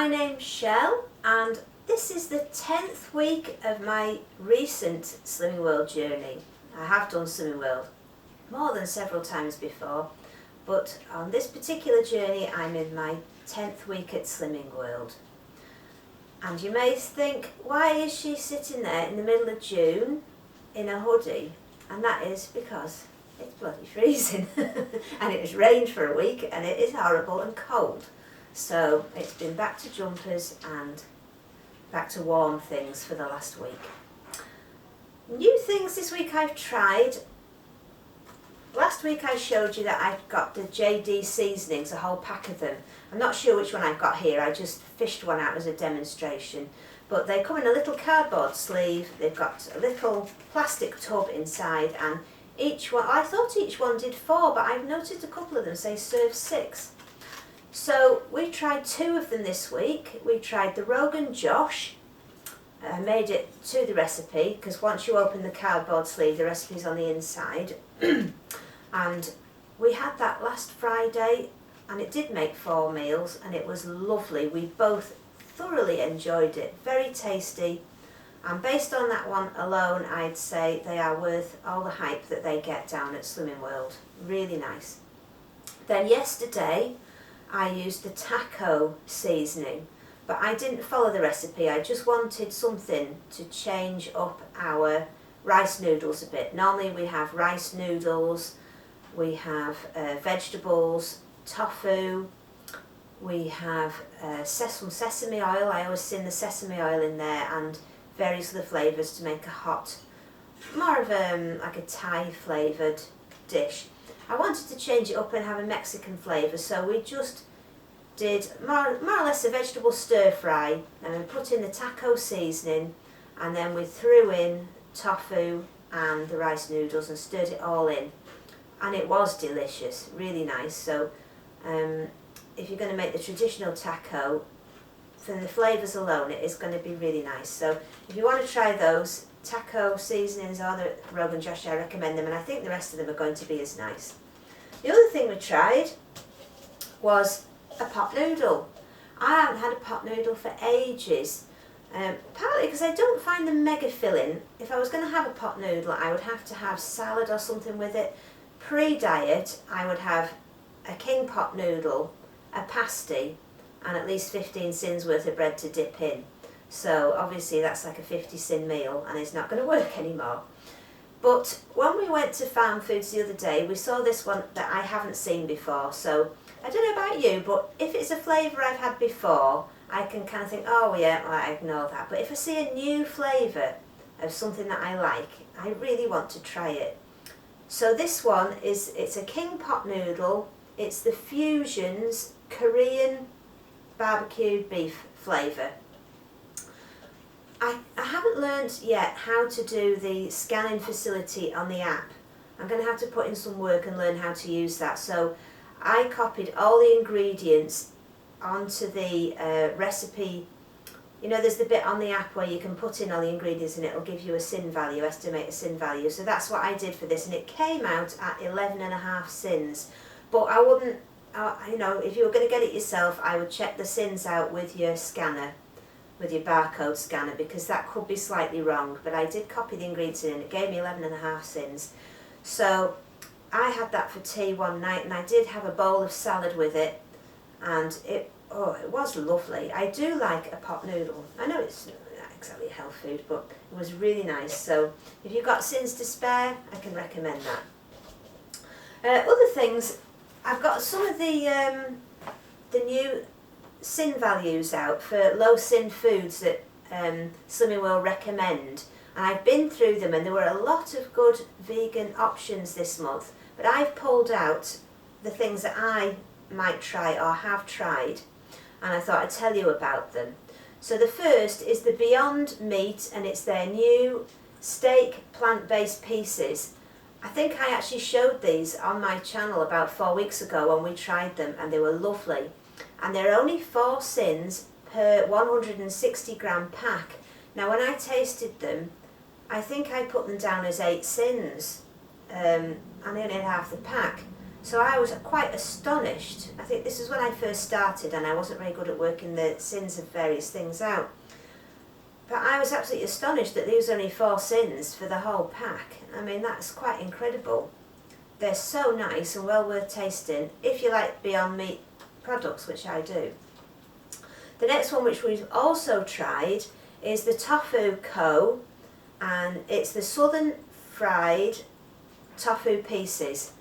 my name's Shell and this is the 10th week of my recent Slimming World journey. I have done Slimming World more than several times before, but on this particular journey I'm in my 10th week at Slimming World. And you may think, why is she sitting there in the middle of June in a hoodie? And that is because it's bloody freezing and it has rained for a week and it is horrible and cold. So it's been back to jumpers and back to warm things for the last week. New things this week I've tried. Last week I showed you that I've got the JD seasonings, a whole pack of them. I'm not sure which one I've got here, I just fished one out as a demonstration. But they come in a little cardboard sleeve, they've got a little plastic tub inside, and each one, I thought each one did 4, but I've noticed a couple of them say serve 6. So we tried 2 of them this week. We tried the Rogan Josh. I made it to the recipe because once you open the cardboard sleeve the recipe's on the inside. And we had that last Friday and it did make 4 meals and it was lovely. We both thoroughly enjoyed it. Very tasty. And based on that one alone, I'd say they are worth all the hype that they get down at Slimming World. Really nice. Then yesterday I used the taco seasoning, but I didn't follow the recipe. I just wanted something to change up our rice noodles a bit. Normally we have rice noodles, we have vegetables, tofu, we have some sesame oil. I always sin the sesame oil in there and various other flavours to make a hot, more of like a Thai flavoured dish. I wanted to change it up and have a Mexican flavour, so we just did more or less a vegetable stir fry and we put in the taco seasoning and then we threw in tofu and the rice noodles and stirred it all in, and it was delicious, really nice. So if you're going to make the traditional taco, from the flavours alone it is going to be really nice. So if you want to try those taco seasonings or the Rogan Josh, I recommend them, and I think the rest of them are going to be as nice. The other thing we tried was a pot noodle. I haven't had a pot noodle for ages, partly because I don't find them mega filling. If I was going to have a pot noodle I would have to have salad or something with it. Pre-diet I would have a king pot noodle, a pasty and at least 15 sins worth of bread to dip in. So obviously that's like a 50 sin meal and it's not going to work anymore. But when we went to Farm Foods the other day we saw this one that I haven't seen before. So I don't know about you, but if it's a flavour I've had before I can kind of think, oh yeah, well, I ignore that. But if I see a new flavour of something that I like, I really want to try it. So this one it's a king pot noodle. It's the Fusions Korean barbecued beef flavour. I haven't learnt yet how to do the scanning facility on the app. I'm going to have to put in some work and learn how to use that. So I copied all the ingredients onto the recipe. You know, there's the bit on the app where you can put in all the ingredients and it'll give you a sin value, estimate a sin value. So that's what I did for this, and it came out at 11.5 sins. But I wouldn't, you know, if you were going to get it yourself, I would check the sins out with your scanner, with your barcode scanner, because that could be slightly wrong. But I did copy the ingredients in and it gave me 11.5 sins. So I had that for tea one night and I did have a bowl of salad with it, and it was lovely. I do like a pot noodle. I know it's not exactly a health food, but it was really nice. So if you've got sins to spare, I can recommend that. Other things, I've got some of the new sin values out for low sin foods that Slimming World recommend, and I've been through them and there were a lot of good vegan options this month, but I've pulled out the things that I might try or have tried, and I thought I'd tell you about them. So the first is the Beyond Meat, and it's their new steak plant-based pieces. I think I actually showed these on my channel about 4 weeks ago when we tried them, and they were lovely. And they're only 4 sins per 160 gram pack. Now when I tasted them, I think I put them down as 8 sins, and I only had half the pack. So I was quite astonished. I think this is when I first started and I wasn't very good at working the sins of various things out. But I was absolutely astonished that there was only 4 sins for the whole pack. I mean, that's quite incredible. They're so nice and well worth tasting if you like Beyond Meat products, which I do. The next one, which we've also tried, is the Tofu Co. And it's the Southern Fried Tofu Pieces,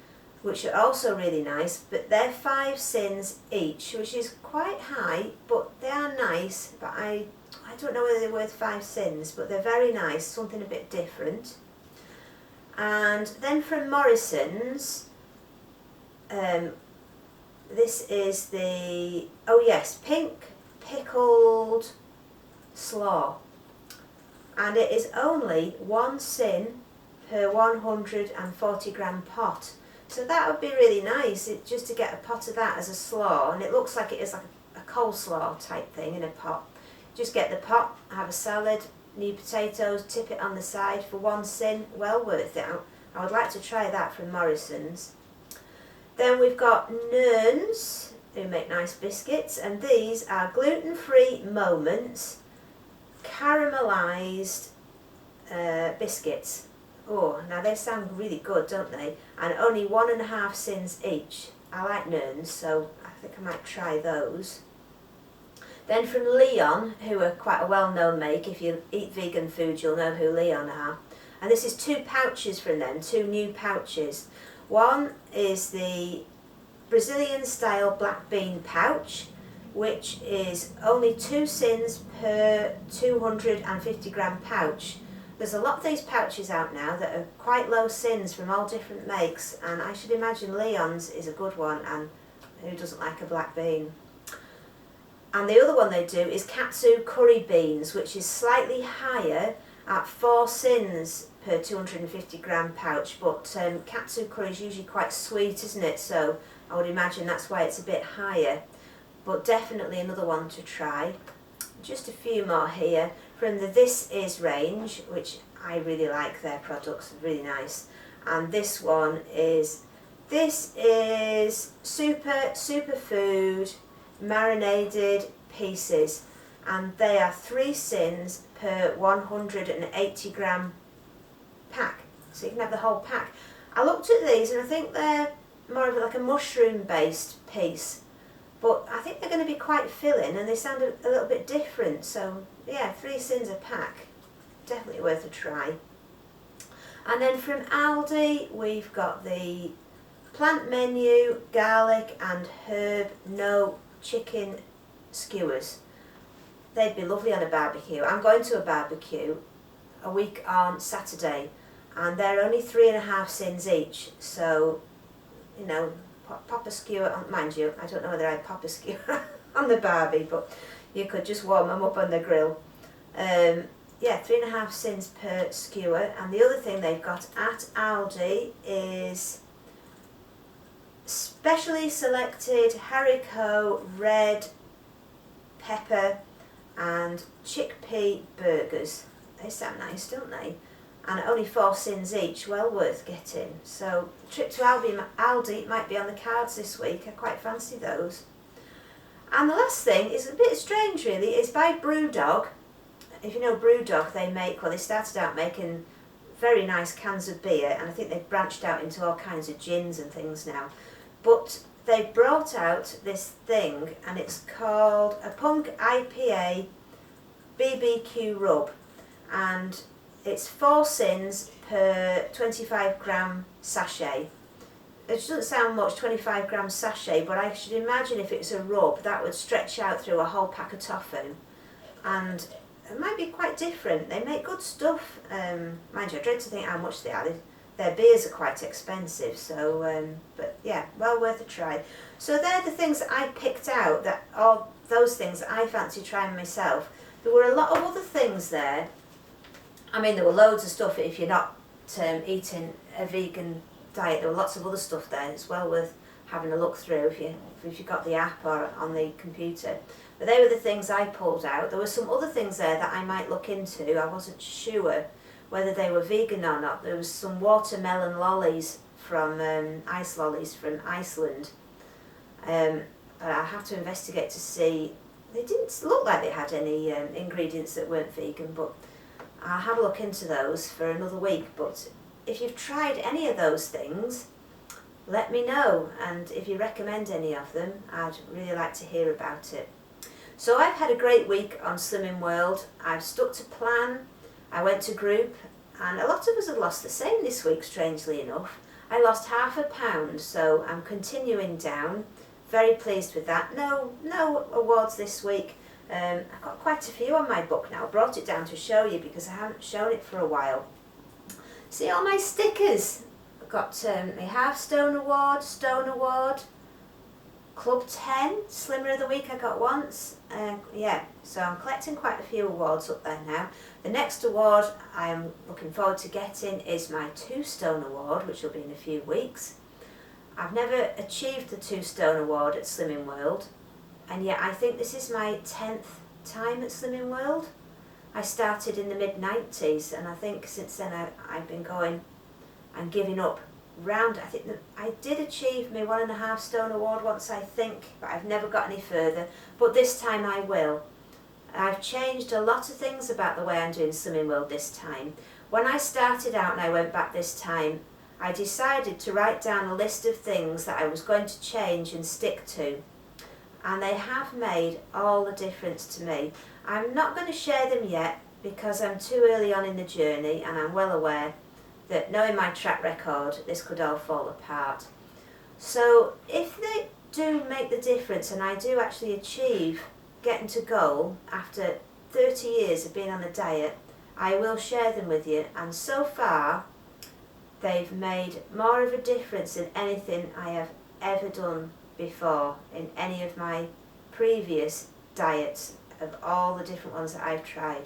which are also really nice, but they're 5 sins each, which is quite high, but they are nice. But I don't know whether they're worth 5 sins, but they're very nice, something a bit different. And then from Morrison's, this is the, pink pickled slaw. And it is only 1 sin per 140 gram pot. So that would be really nice, just to get a pot of that as a slaw. And it looks like it is like a coleslaw type thing in a pot. Just get the pot, have a salad, new potatoes, tip it on the side for 1 sin, well worth it. I would like to try that from Morrison's. Then we've got Nerns, who make nice biscuits, and these are gluten-free Moments caramelised biscuits. Oh, now they sound really good, don't they? And only 1.5 sins each. I like Nerns, so I think I might try those. Then from Leon, who are quite a well-known make. If you eat vegan food, you'll know who Leon are. And this is 2 pouches from them, 2 new pouches. One is the Brazilian style black bean pouch, which is only 2 sins per 250 gram pouch. There's a lot of these pouches out now that are quite low sins from all different makes, and I should imagine Leon's is a good one, and who doesn't like a black bean? And the other one they do is katsu curry beans, which is slightly higher at 4 sins per 250 gram pouch, but katsu curry is usually quite sweet, isn't it? So I would imagine that's why it's a bit higher, but definitely another one to try. Just a few more here from the This Is range, which I really like their products, really nice. And this one is superfood marinated pieces, and they are 3 sins per 180 gram pack, so you can have the whole pack. I looked at these and I think they're more of like a mushroom based piece, but I think they're going to be quite filling and they sound a little bit different. So yeah, 3 sins a pack, definitely worth a try. And then from Aldi we've got the plant menu garlic and herb no chicken skewers. They'd be lovely on a barbecue. I'm going to a barbecue a week on Saturday, and they're only 3.5 sins each. So, you know, pop a skewer on, mind you, I don't know whether I'd pop a skewer on the barbie, but you could just warm them up on the grill. Yeah, 3.5 sins per skewer. And the other thing they've got at Aldi is specially selected haricot red pepper and chickpea burgers. They sound nice, don't they? And only 4 sins each, well worth getting. So the trip to Aldi might be on the cards this week. I quite fancy those. And the last thing is a bit strange really, it's by Brewdog. If you know Brewdog, they started out making very nice cans of beer, and I think they've branched out into all kinds of gins and things now. But they brought out this thing, and it's called a Punk IPA BBQ Rub, and it's 4 sins per 25 gram sachet. It doesn't sound much, 25 gram sachet, but I should imagine if it's a rub, that would stretch out through a whole pack of tofu, and it might be quite different. They make good stuff. Mind you, I dread to think how much they are. Their beers are quite expensive, so but yeah, well worth a try. So they're the things that I picked out, that are those things that I fancy trying myself. There were a lot of other things there. I mean, there were loads of stuff if you're not eating a vegan diet. There were lots of other stuff there. It's well worth having a look through if you got the app or on the computer. But they were the things I pulled out. There were some other things there that I might look into. I wasn't sure whether they were vegan or not. There was some watermelon lollies from ice lollies from Iceland. But I have to investigate to see. They didn't look like they had any ingredients that weren't vegan, but I'll have a look into those for another week. But if you've tried any of those things, let me know, and if you recommend any of them, I'd really like to hear about it. So I've had a great week on Slimming World. I've stuck to plan. I went to group, and a lot of us have lost the same this week, strangely enough. I lost ½ pound, so I'm continuing down. Very pleased with that. No awards this week. I've got quite a few on my book now. I brought it down to show you because I haven't shown it for a while. See all my stickers. I've got a Half Stone Award, Stone Award, Club 10, Slimmer of the Week I got once. Yeah, so I'm collecting quite a few awards up there now. The next award I'm looking forward to getting is my 2 Stone Award, which will be in a few weeks. I've never achieved the 2 Stone Award at Slimming World, and yet I think this is my 10th time at Slimming World. I started in the mid-90s, and I think since then I've been going and giving up round. I think that I did achieve my 1.5 Stone Award once, I think, but I've never got any further, but this time I will. I've changed a lot of things about the way I'm doing Slimming World this time. When I started out and I went back this time, I decided to write down a list of things that I was going to change and stick to, and they have made all the difference to me. I'm not going to share them yet because I'm too early on in the journey, and I'm well aware that knowing my track record, this could all fall apart. So if they do make the difference and I do actually achieve getting to goal after 30 years of being on a diet, I will share them with you, and so far they've made more of a difference than anything I have ever done before in any of my previous diets, of all the different ones that I've tried.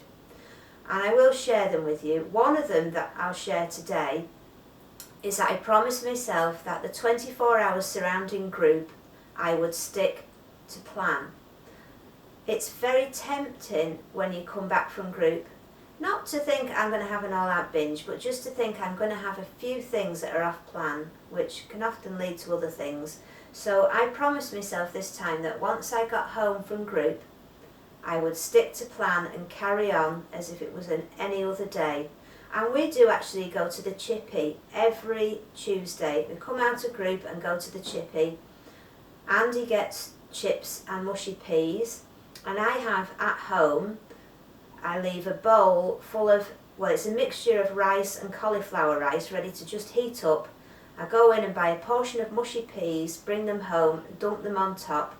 And I will share them with you. One of them that I'll share today is that I promised myself that the 24 hours surrounding group I would stick to plan. It's very tempting when you come back from group not to think I'm going to have an all-out binge, but just to think I'm going to have a few things that are off plan, which can often lead to other things. So I promised myself this time that once I got home from group, I would stick to plan and carry on as if it was any other day. And we do actually go to the Chippy every Tuesday. We come out of group and go to the Chippy. Andy gets chips and mushy peas, and I have at home, I leave a bowl full of, well, it's a mixture of rice and cauliflower rice ready to just heat up. I go in and buy a portion of mushy peas, bring them home, dump them on top,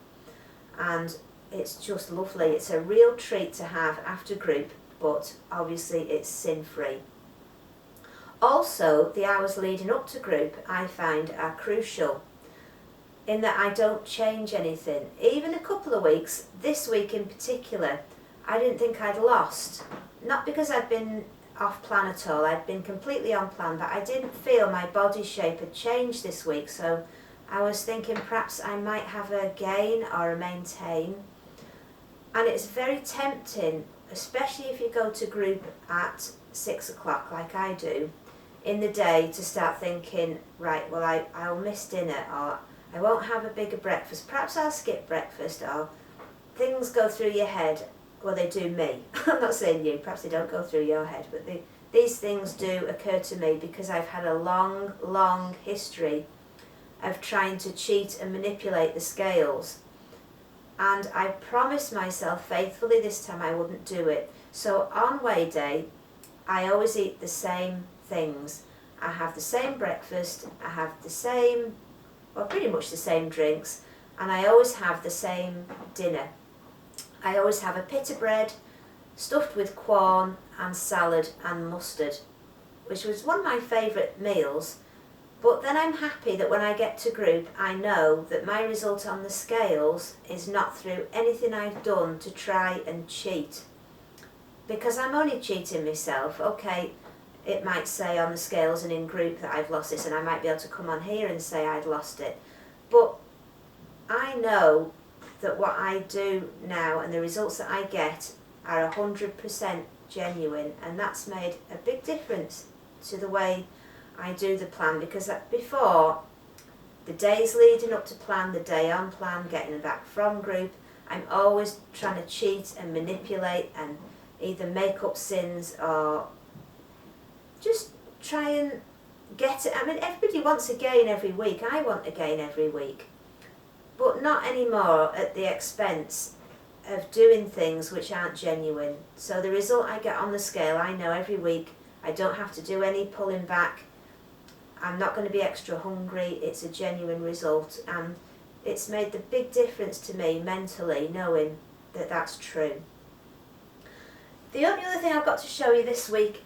and it's just lovely. It's a real treat to have after group, but obviously it's sin-free. Also, the hours leading up to group I find are crucial in that I don't change anything. Even a couple of weeks, this week in particular, I didn't think I'd lost. Not because I'd been off plan at all, I'd been completely on plan, but I didn't feel my body shape had changed this week, so I was thinking perhaps I might have a gain or a maintain. And it's very tempting, especially if you go to group at 6 o'clock like I do, in the day, to start thinking, right, well I'll miss dinner, or I won't have a bigger breakfast, perhaps I'll skip breakfast, or things go through your head. Well, they do me. I'm not saying you, perhaps they don't go through your head, but these things do occur to me because I've had a long history of trying to cheat and manipulate the scales. And I promised myself faithfully this time I wouldn't do it. So on weigh day, I always eat the same things. I have the same breakfast, I have the same, well, pretty much the same drinks, and I always have the same dinner. I always have a pita bread stuffed with corn and salad and mustard, which was one of my favourite meals. But then I'm happy that when I get to group, I know that my result on the scales is not through anything I've done to try and cheat. Because I'm only cheating myself. Okay, it might say on the scales and in group that I've lost this, and I might be able to come on here and say I'd lost it. But I know that what I do now and the results that I get are 100% genuine, and that's made a big difference to the way I do the plan, because before, the days leading up to plan, the day on plan, getting back from group, I'm always trying to cheat and manipulate and either make up sins or just try and get it. I mean, everybody wants a gain every week. I want a gain every week. But not anymore at the expense of doing things which aren't genuine. So the result I get on the scale, I know every week. I don't have to do any pulling back. I'm not going to be extra hungry. It's a genuine result, and it's made the big difference to me mentally knowing that that's true. The only other thing I've got to show you this week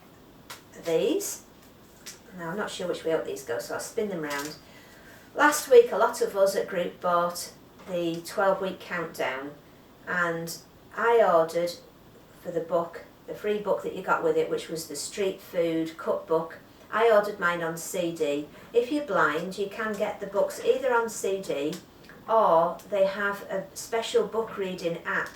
are these. Now, I'm not sure which way up these go, so I'll spin them round. Last week, a lot of us at group bought the 12-week countdown, and I ordered for the book, the free book that you got with it, which was the Street Food Cookbook. I ordered mine on CD. If you're blind, you can get the books either on CD, or they have a special book reading app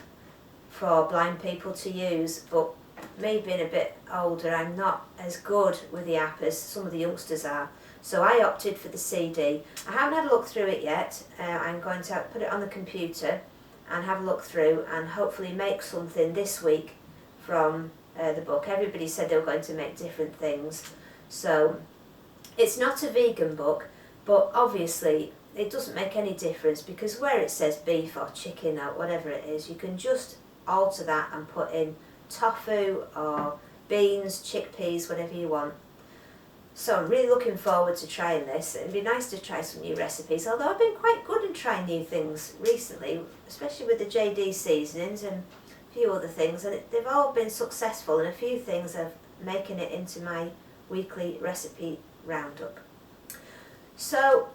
for blind people to use. But me being a bit older, I'm not as good with the app as some of the youngsters are. So I opted for the CD. I haven't had a look through it yet. I'm going to put it on the computer and have a look through and hopefully make something this week from the book. Everybody said they were going to make different things. So it's not a vegan book, but obviously it doesn't make any difference, because where it says beef or chicken or whatever it is, you can just alter that and put in tofu or beans, chickpeas, whatever you want. So I'm really looking forward to trying this. It'd be nice to try some new recipes, although I've been quite good in trying new things recently, especially with the JD seasonings and a few other things, and they've all been successful, and a few things are making it into my weekly recipe roundup. So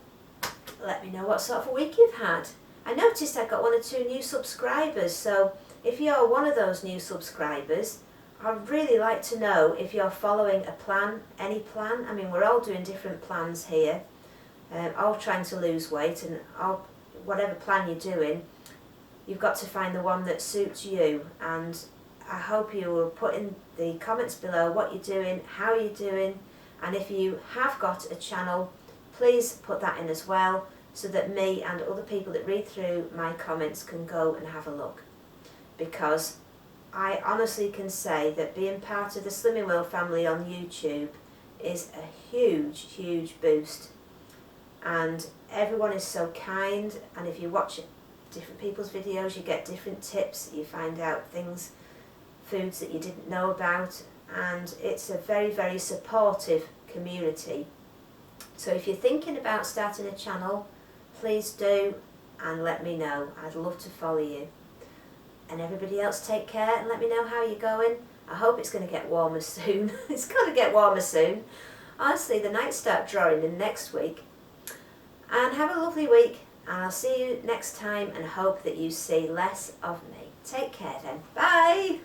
let me know what sort of a week you've had. I noticed I got 1 or 2 new subscribers, so if you're one of those new subscribers, I'd really like to know if you're following a plan, any plan. I mean, we're all doing different plans here, all trying to lose weight, and all, whatever plan you're doing, you've got to find the one that suits you. And I hope you will put in the comments below what you're doing, how you're doing, and if you have got a channel, please put that in as well, so that me and other people that read through my comments can go and have a look. Because I honestly can say that being part of the Slimming World family on YouTube is a huge, huge boost. And everyone is so kind, and if you watch different people's videos, you get different tips, you find out things, foods that you didn't know about, and it's a very, very supportive community. So if you're thinking about starting a channel, please do, and let me know. I'd love to follow you. And everybody else, take care and let me know how you're going. I hope it's going to get warmer soon. It's going to get warmer soon. Honestly, the nights start drawing in next week. And have a lovely week, and I'll see you next time, and hope that you see less of me. Take care then. Bye!